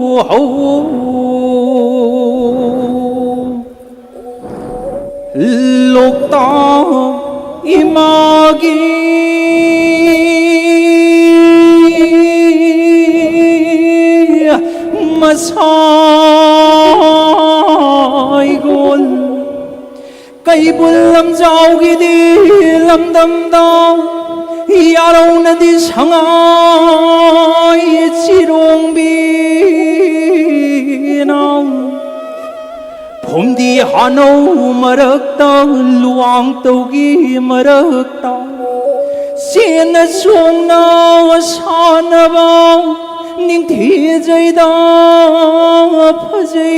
hậu lục to imagi masai gol cây buồn lâm giàu ghi đi lâm đâm đau yarau na di sangai chirong bi nau phom di hanau marak ta luang tau gi marak ta sen na song na sa na bao ning thi jai da phajai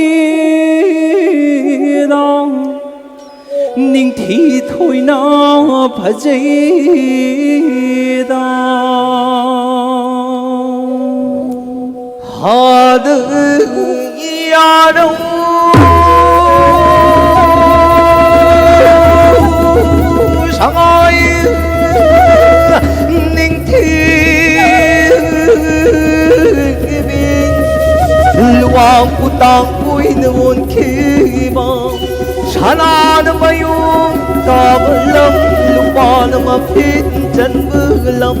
da ning thi thôi na phajai da ha de ya đâu sang ơi ning thi luang putang pui nuon khi bang sana na mayung ta lam lupa na mapit chân mưa lam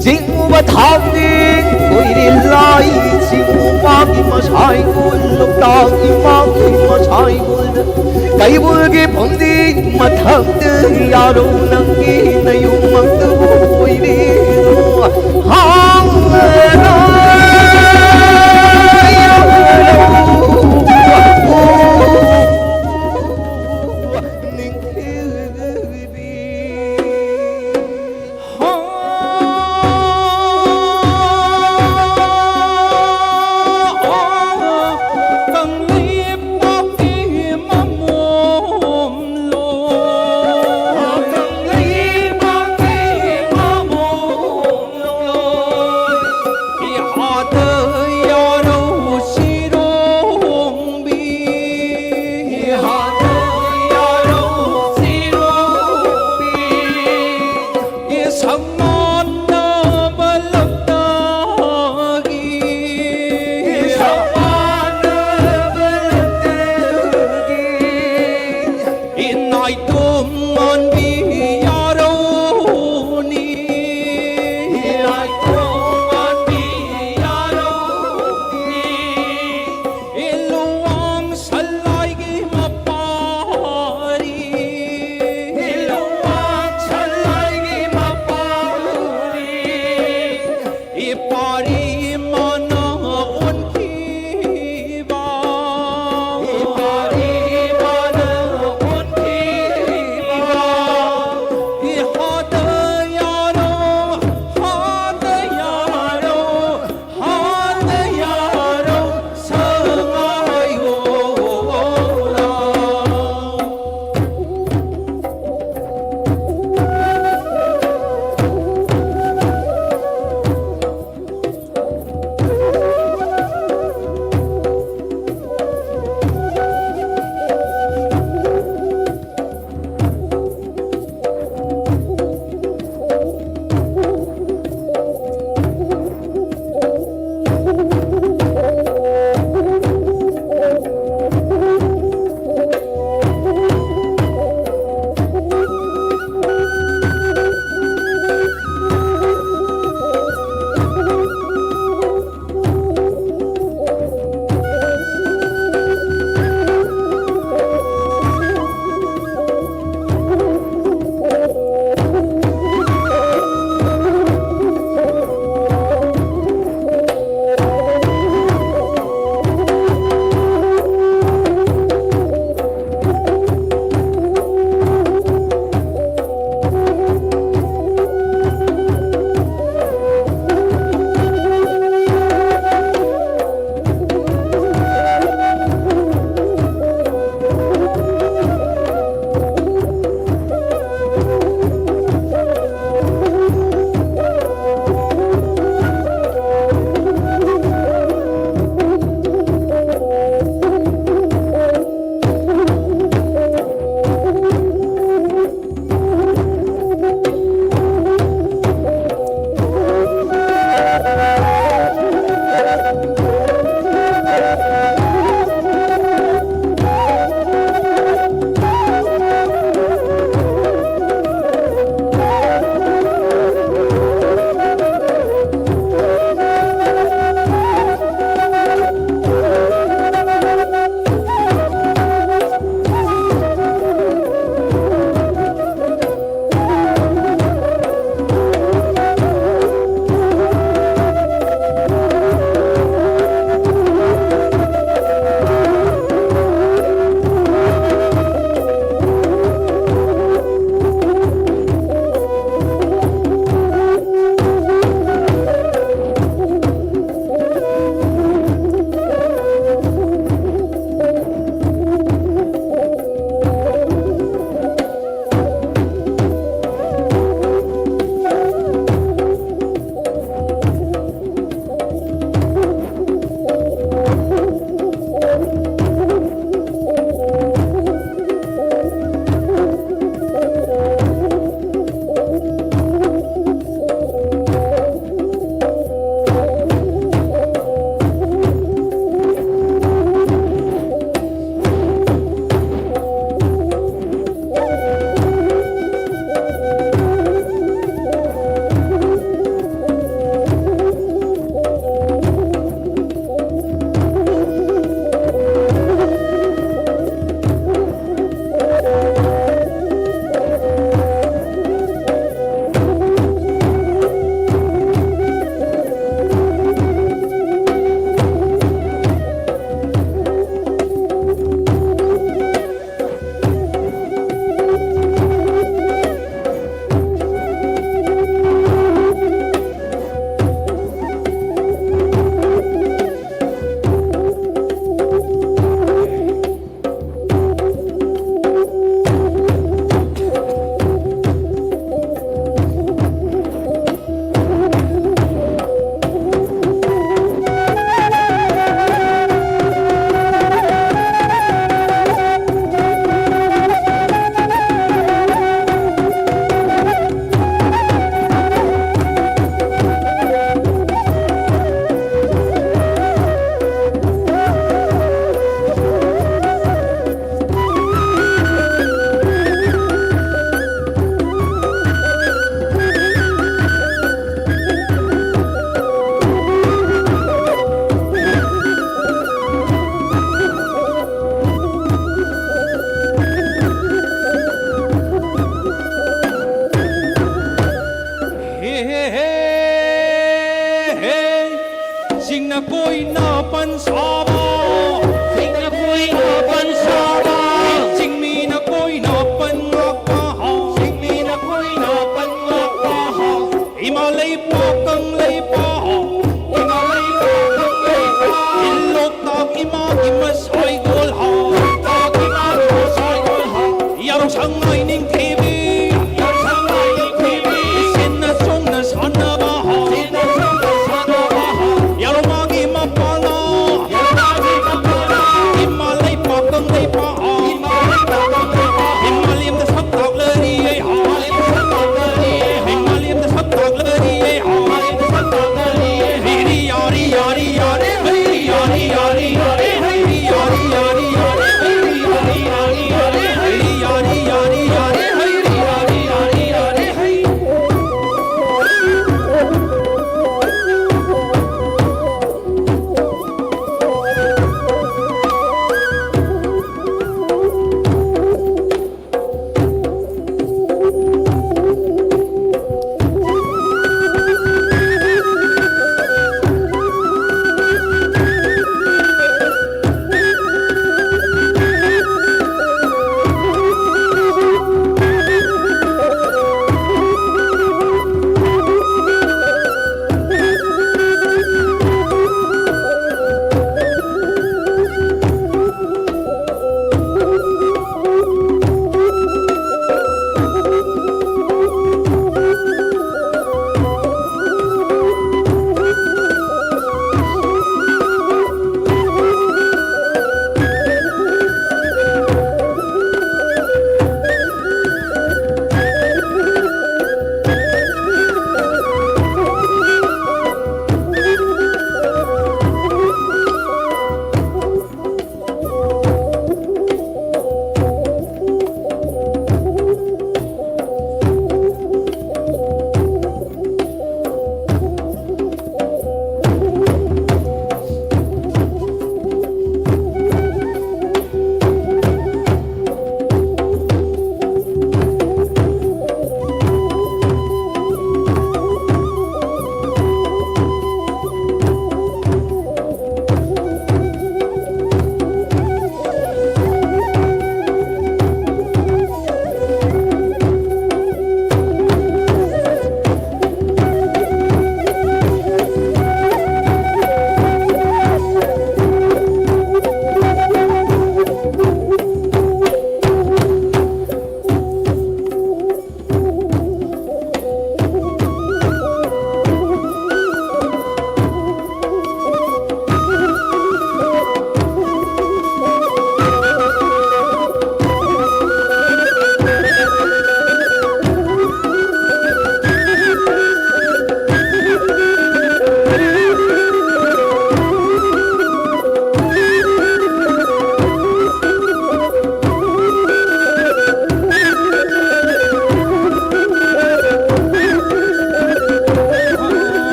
chính mà thao đi ਕੋਈ đi lai chính mà khi mà sai gol lúc ta khi mà sai gol cây bul cái phong đi mà thằng tư ya đâu nang ki na yung mang tư bôi đi hang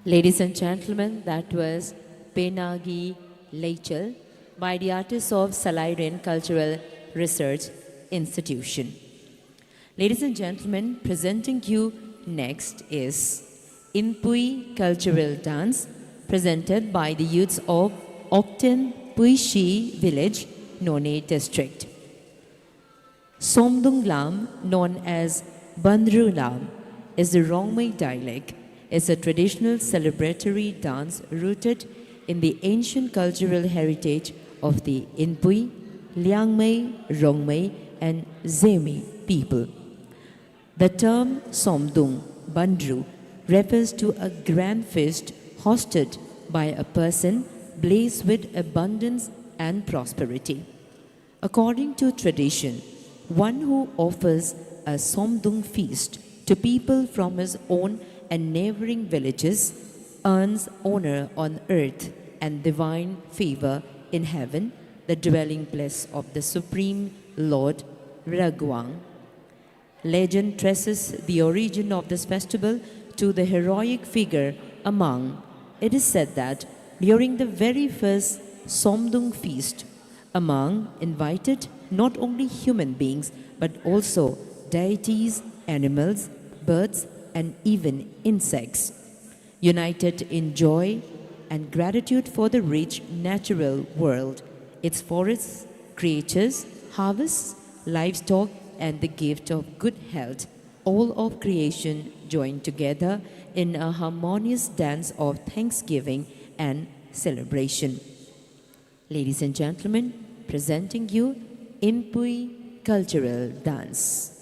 Ladies and gentlemen, that was Penagi Leichel by the artists of Salairen Cultural Research Institution. Ladies and gentlemen, presenting you next is Inpui Cultural Dance, presented by the youths of Okten Puishi Village, None District. Somdung Lam, known as Bandru Lam, is the Rongmei dialect. It's a traditional celebratory dance rooted in the ancient cultural heritage of the Inpui, Liangmei, Rongmei, and Zemi people. The term Somdung Bandru refers to a grand feast hosted by a person blessed with abundance and prosperity. According to tradition, one who offers a Somdung feast to people from his own and neighboring villages earns honor on earth and divine favor in heaven, the dwelling place of the Supreme Lord Ragwang. Legend traces the origin of this festival to the heroic figure Amang. It is said that during the very first Somdung feast, Amang invited not only human beings but also deities, animals, birds, and even insects, united in joy and gratitude for the rich natural world, its forests, creatures, harvests, livestock, and the gift of good health, all of creation joined together in a harmonious dance of thanksgiving and celebration. Ladies and gentlemen, presenting you Inpui Cultural Dance.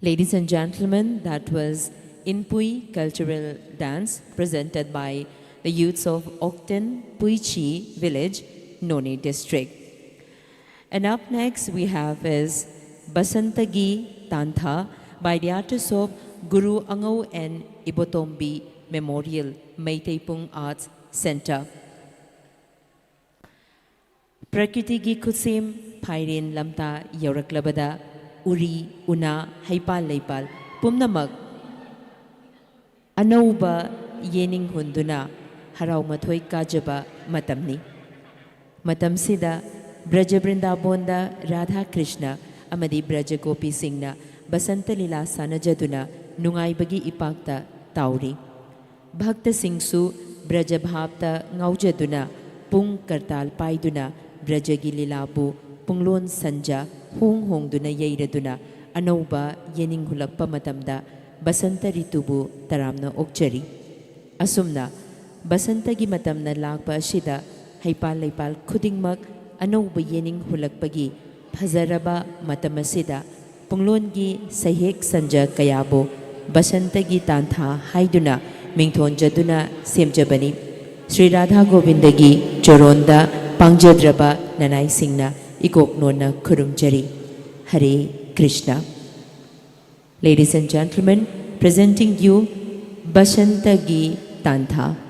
Ladies and gentlemen, that was Inpui cultural dance presented by the youths of Okten Puichi village, Noni district. And up next we have is Basantagi Tantha by the artists of Guru Angau and Ibotombi Memorial Meitepung Arts Center. Prakriti Kusim Pairin Lamta Yoraklabada Uri Una Haipal Leipal Pumnamak Anauba Yening Hunduna Harau Mathoi Kajaba Matamni Matamsida Braja Brindabonda Radha Krishna Amadi Braja Gopi Singna Basanta Lila Sanajaduna Nungaibagi Ipakta Tauri Bhakta Singsu Braja Bhapta Ngaujaduna Pung Kartal Paiduna Brajagi Lilabu Punglon Sanja Hong Hongduna Yairaduna Anauba Yening Hulakpa Matamda Basanta Ritubu Taramna Okchari Asumna Basantagi Matamna Lakpa Ashida Haipal Laipal Kudingmak Anauba Yening Hulakpagi Phazaraba Matamasida Punglongi Sahek Sanja Kayabo Basantagi Tantha Haiduna Mingthon Jaduna Semjabani Sri Radha Govindagi Choronda Pangjadraba Nanai Singna Ikok Nona Kurumjari Hare Krishna. Ladies and gentlemen, presenting you Basantagi Tantha.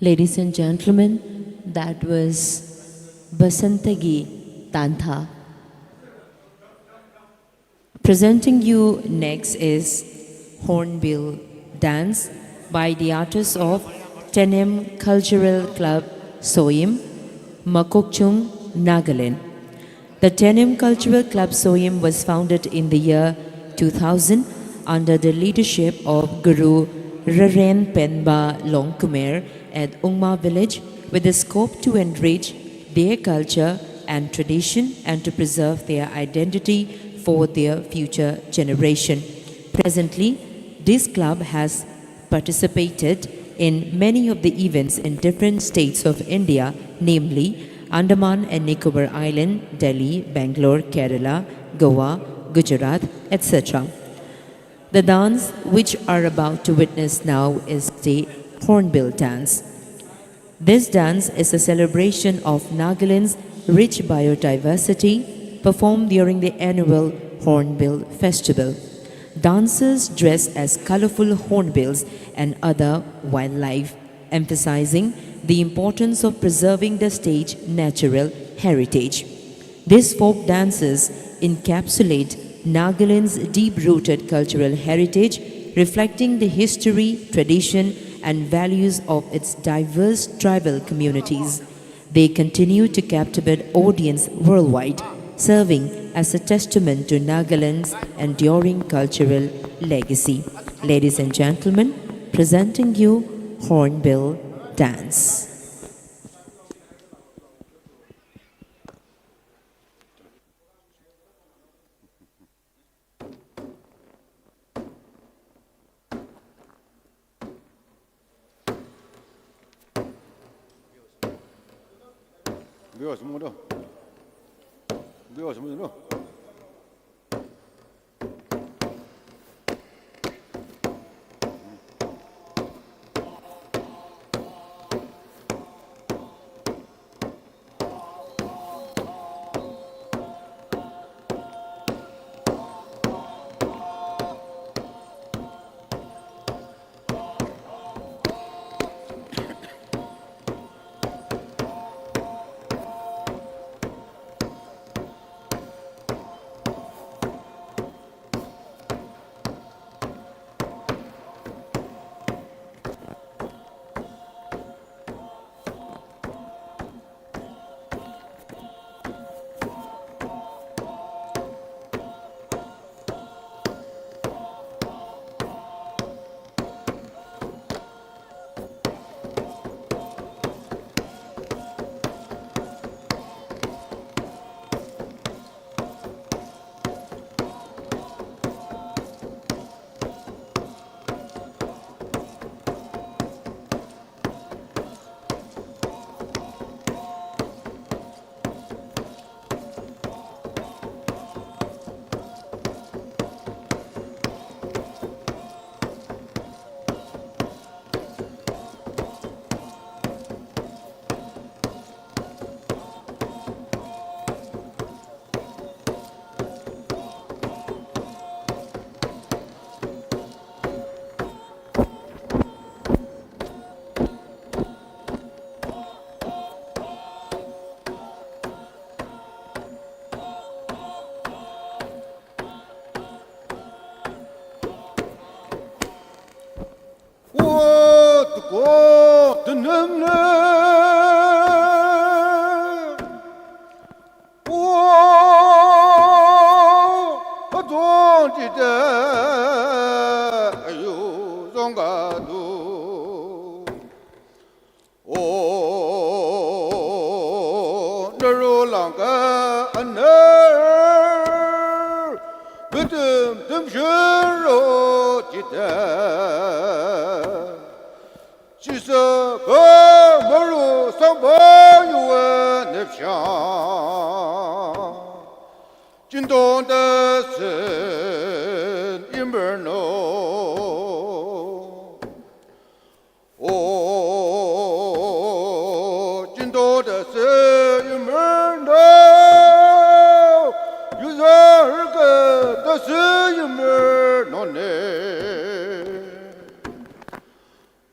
Ladies and gentlemen, that was Basantagi Tantha. Presenting you next is Hornbill Dance by the artists of Tenem Cultural Club Soyim, Makokchung, Nagaland. The Tenem Cultural Club Soyim was founded in the year 2000 under the leadership of Guru Raren Penba Longkumer at Ungma village with the scope to enrich their culture and tradition and to preserve their identity for their future generation. Presently, this club has participated in many of the events in different states of India, namely Andaman and Nicobar Island, Delhi, Bangalore, Kerala, Goa, Gujarat, etc. The dance which are about to witness now is the Hornbill Dance. This dance is a celebration of Nagaland's rich biodiversity performed during the annual Hornbill Festival. Dancers dress as colorful hornbills and other wildlife, emphasizing the importance of preserving the state's natural heritage. These folk dances encapsulate Nagaland's deep-rooted cultural heritage, reflecting the history, tradition, and values of its diverse tribal communities. They continue to captivate audience worldwide, serving as a testament to Nagaland's enduring cultural legacy. Ladies and gentlemen, presenting you Hornbill Dance.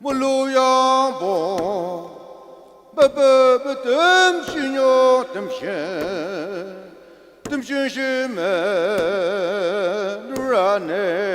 Buluyan bo bebe demşinyo demşin şime durane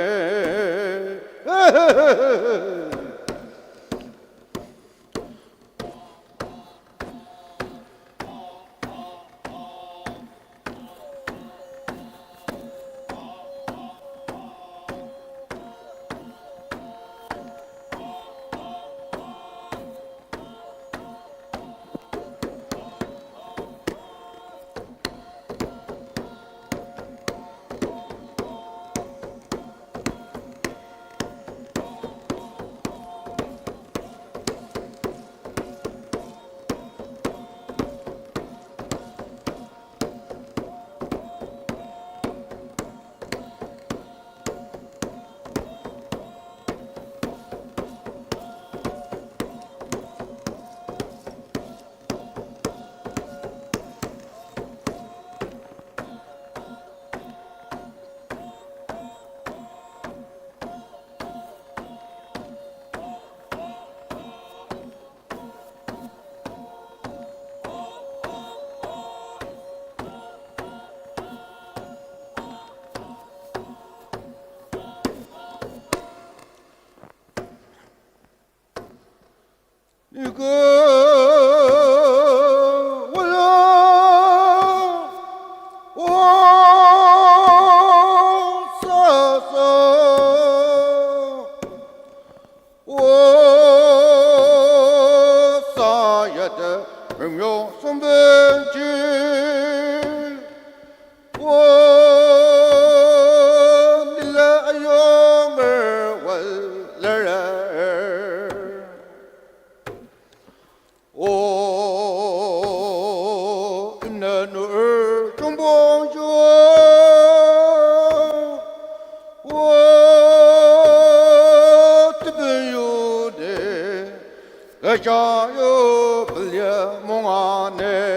이거 자요 불려 몽안에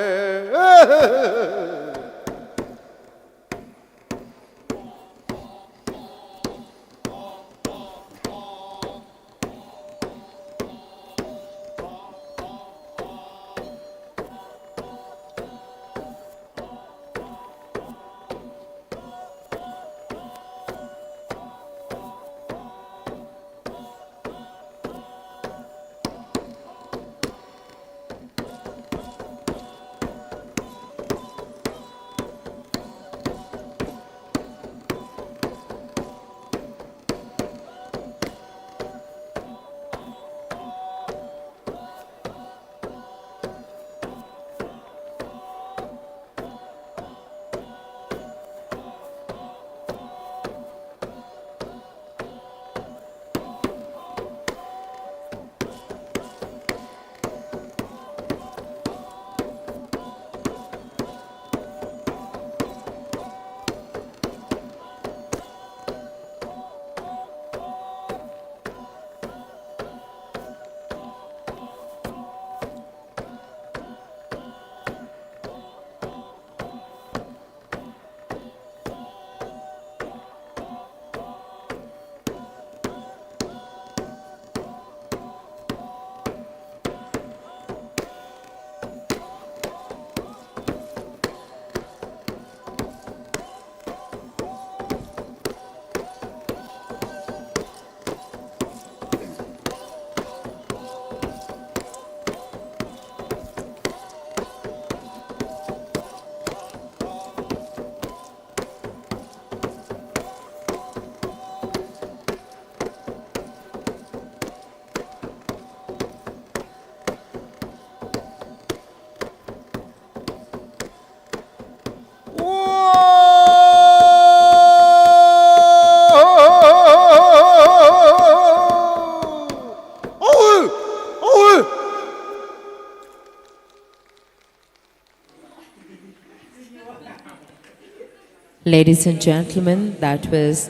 Ladies and gentlemen, that was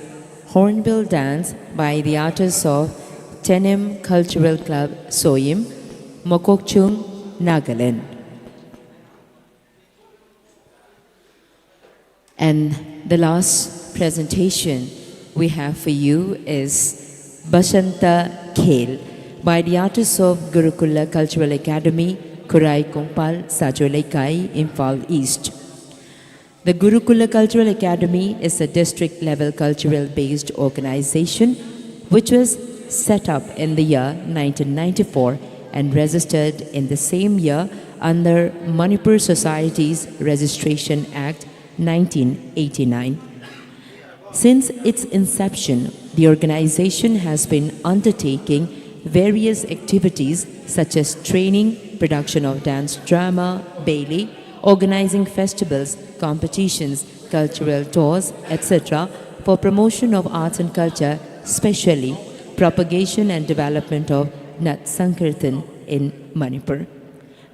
Hornbill Dance by the artists of Tenem Cultural Club, Soyim, Mokokchung, Nagaland. And the last presentation we have for you is Bashanta Khel by the artists of Gurukula Cultural Academy, Kurai Kongpal, Sajolaikai, Imphal East. The Gurukula Cultural Academy is a district-level cultural-based organization which was set up in the year 1994 and registered in the same year under Manipur Society's Registration Act 1989. Since its inception, the organization has been undertaking various activities such as training, production of dance drama, Bailey, organizing festivals, competitions, cultural tours, etc. for promotion of arts and culture, especially propagation and development of Nat Sankirtan in Manipur.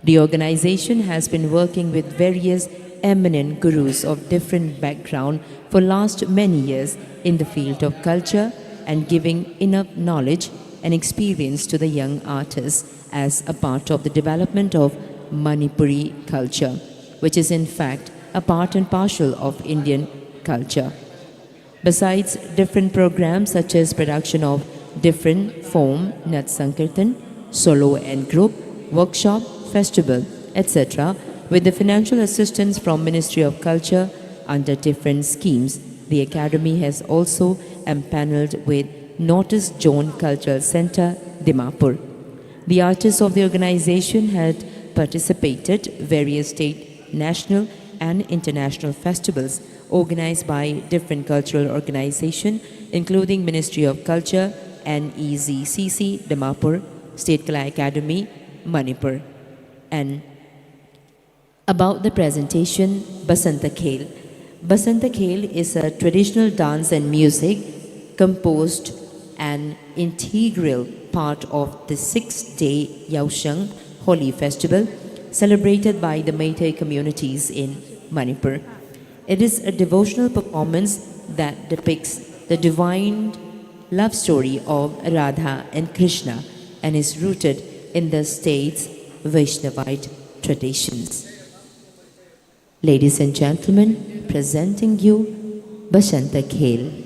The organization has been working with various eminent gurus of different background for last many years in the field of culture and giving enough knowledge and experience to the young artists as a part of the development of Manipuri culture, which is in fact a part and parcel of Indian culture. Besides different programs such as production of different form Nat Sankirtan, solo and group, workshop, festival, etc. with the financial assistance from Ministry of Culture under different schemes, the Academy has also empaneled with Notice Zone Cultural Center, Dimapur. The artists of the organization had participated various state, national and international festivals organized by different cultural organizations including Ministry of Culture, NEZCC, Dimapur, State Kala Academy, Manipur. And about the presentation, Basanta Khel. Basanta Khel is a traditional dance and music composed an integral part of the 6-day Yaosheng Holy Festival celebrated by the Meitei communities in Manipur. It is a devotional performance that depicts the divine love story of Radha and Krishna and is rooted in the state's Vaishnavite traditions. Ladies and gentlemen, presenting you Basanta Khel.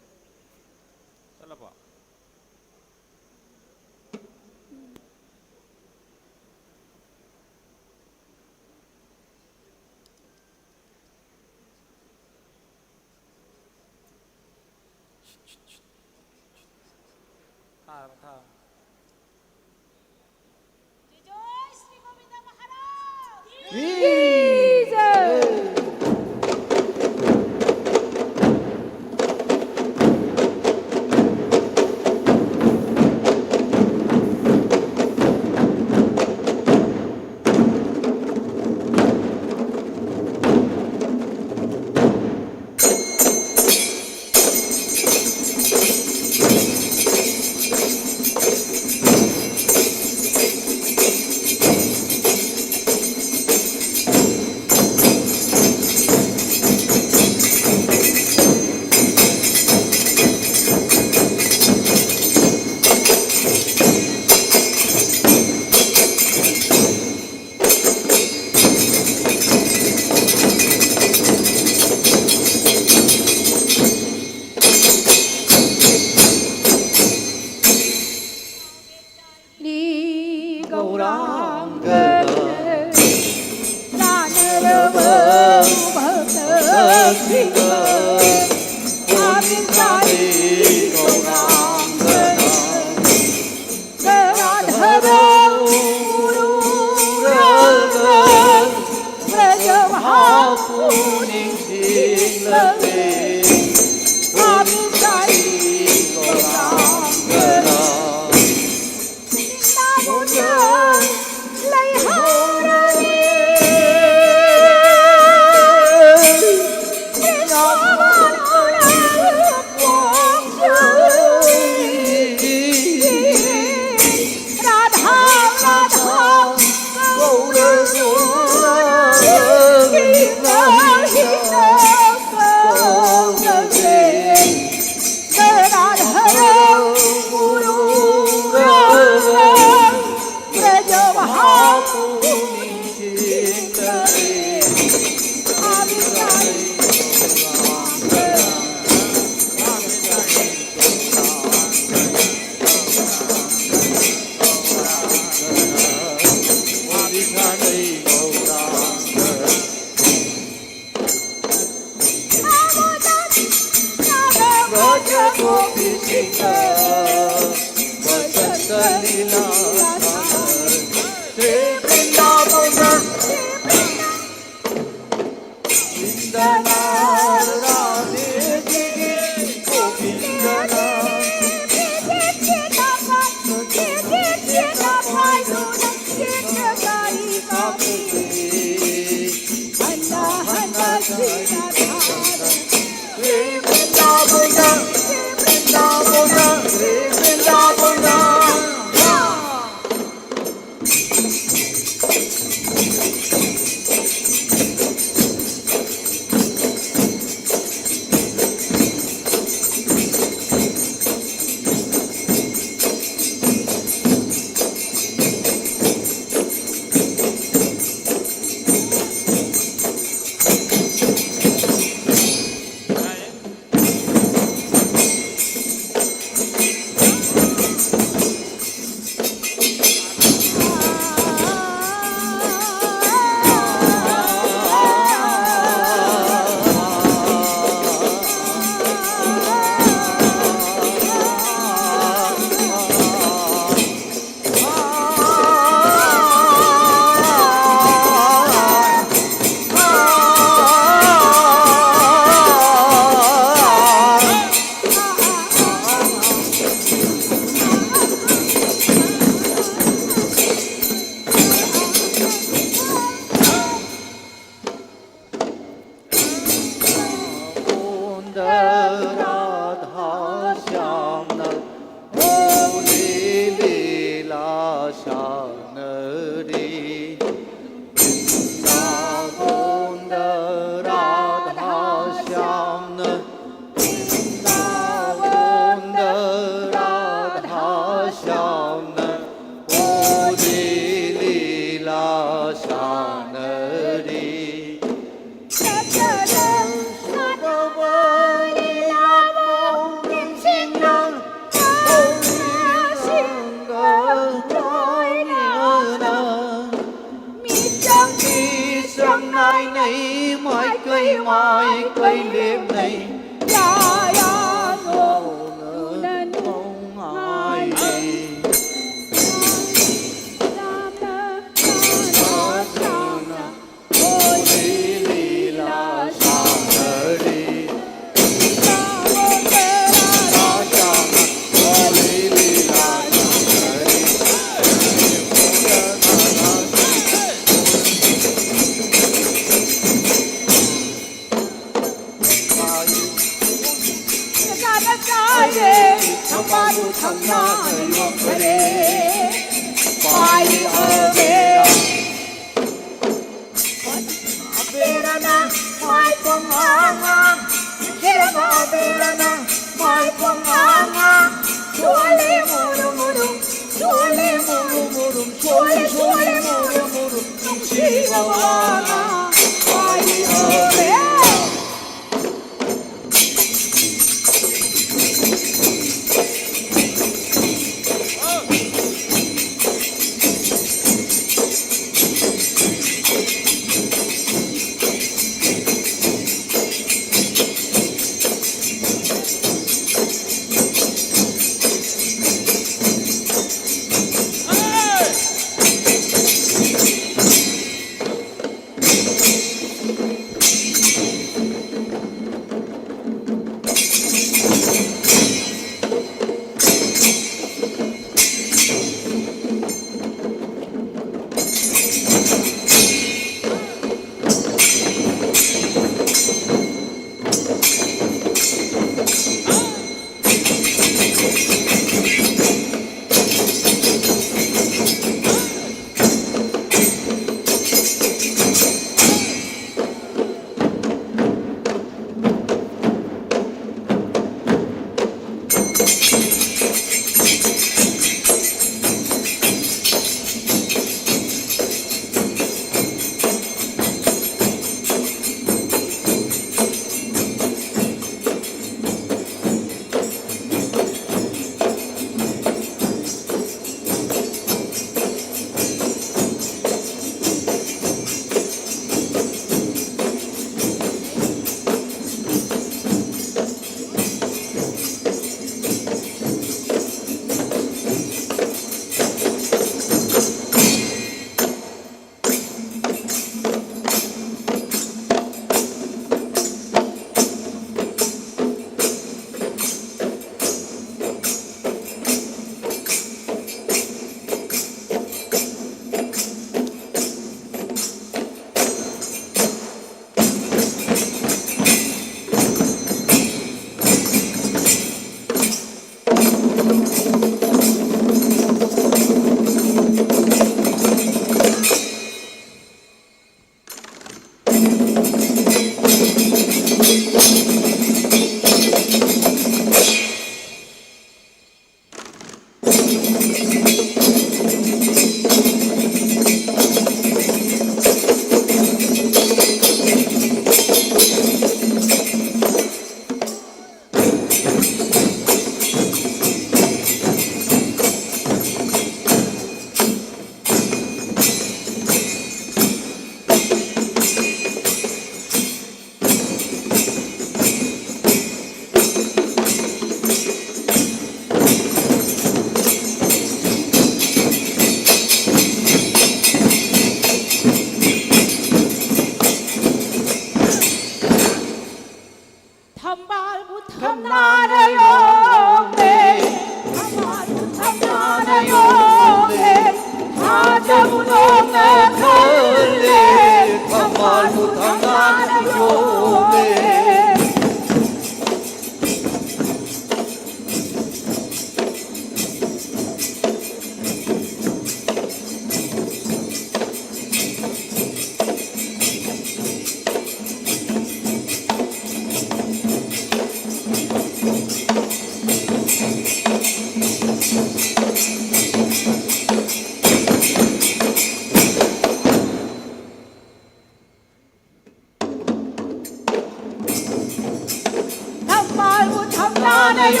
탐나나요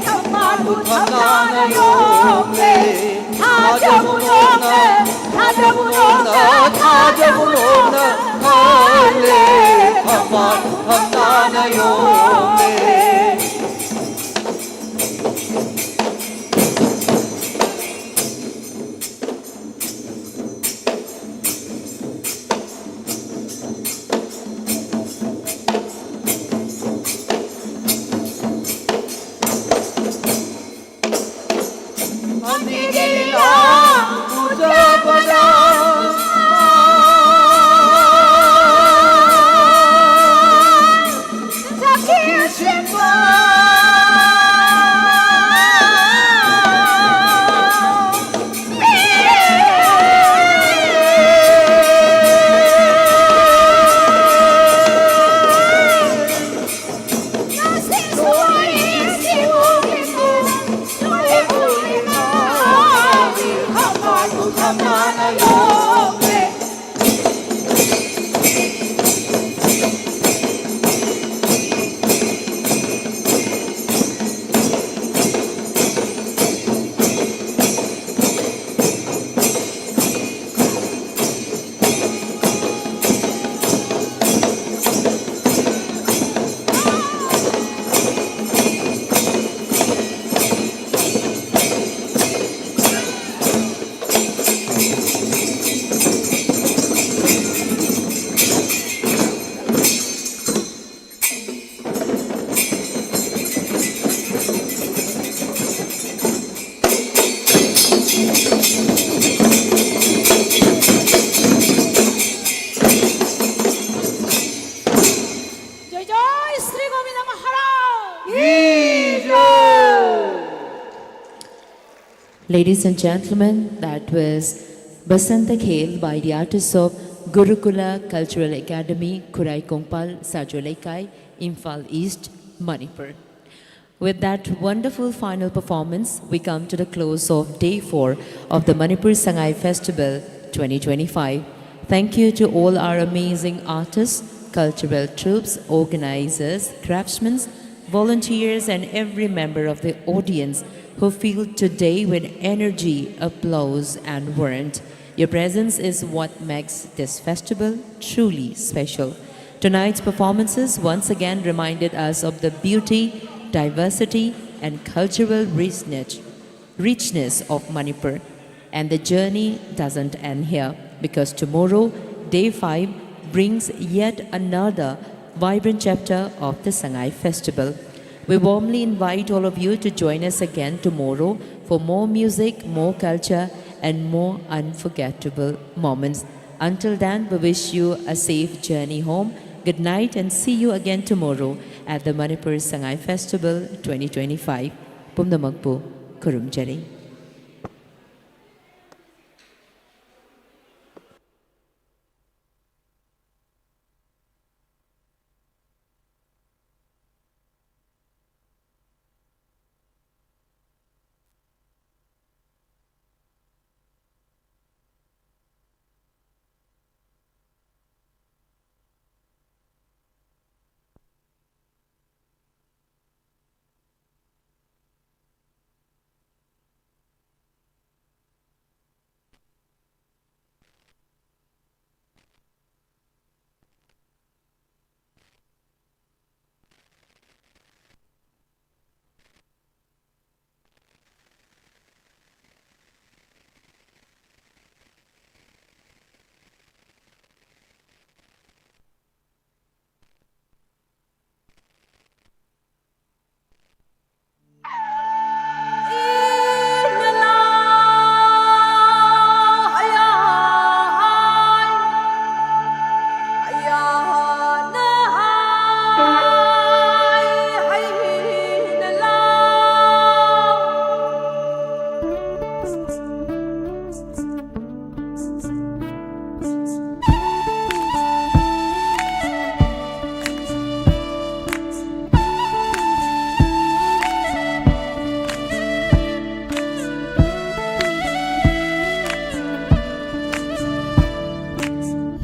탐나고 탐나나요 타자부노나 타자부노나 타자부노나 할래 탐나나요 Ladies and gentlemen, that was Basanta Khel by the artists of Gurukula Cultural Academy, Kurai Kongpal, Sajolaikai, Imphal East, Manipur. With that wonderful final performance, we come to the close of Day 4 of the Manipur Sangai Festival 2025. Thank you to all our amazing artists, cultural troops, organizers, craftsmen, volunteers, and every member of the audience who filled today with energy, applause, and warmth. Your presence is what makes this festival truly special. Tonight's performances once again reminded us of the beauty, diversity, and cultural richness of Manipur. And the journey doesn't end here, because tomorrow, Day 5, brings yet another vibrant chapter of the Sangai Festival. We warmly invite all of you to join us again tomorrow for more music, more culture, and more unforgettable moments. Until then, we wish you a safe journey home. Good night, and see you again tomorrow at the Manipur Sangai Festival 2025. Pumdamagpo Kurumjari.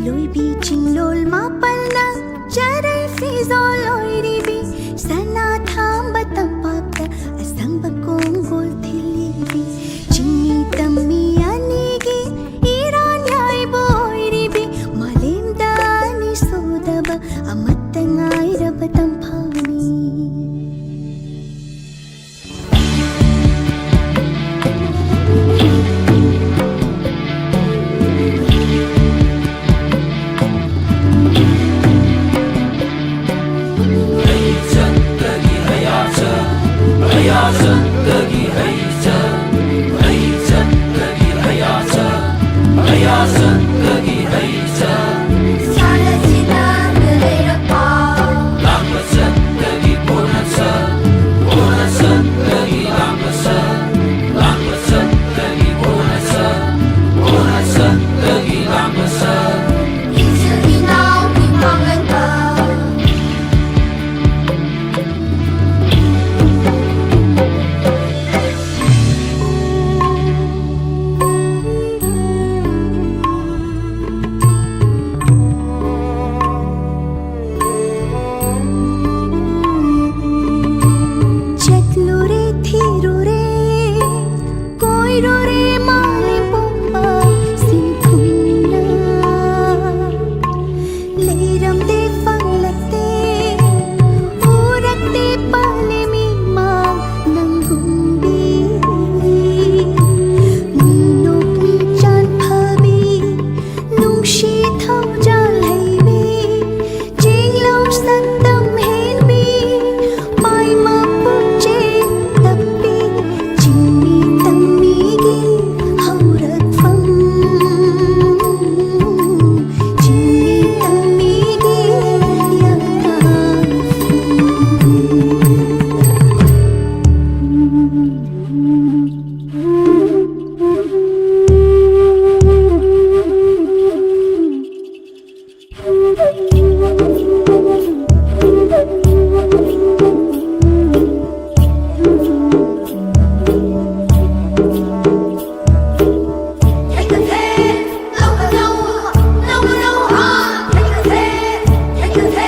Lui bi chinglol mapalna charai fizol oiribi sana ꯁꯥꯕꯤ ꯆꯤꯡꯃꯤ ꯇꯝꯃꯤ ꯑꯅꯤꯒꯤ ꯏꯔꯥꯟ ꯌꯥꯏꯕ ꯑꯣꯏꯔꯤꯕꯤ ꯃꯥꯂꯦꯝꯗ ꯑꯅꯤ ꯁꯨꯗꯕ ꯑꯃꯠꯇ ꯉꯥꯏꯔꯕ ꯇꯝꯐꯥꯎꯅꯤ Take a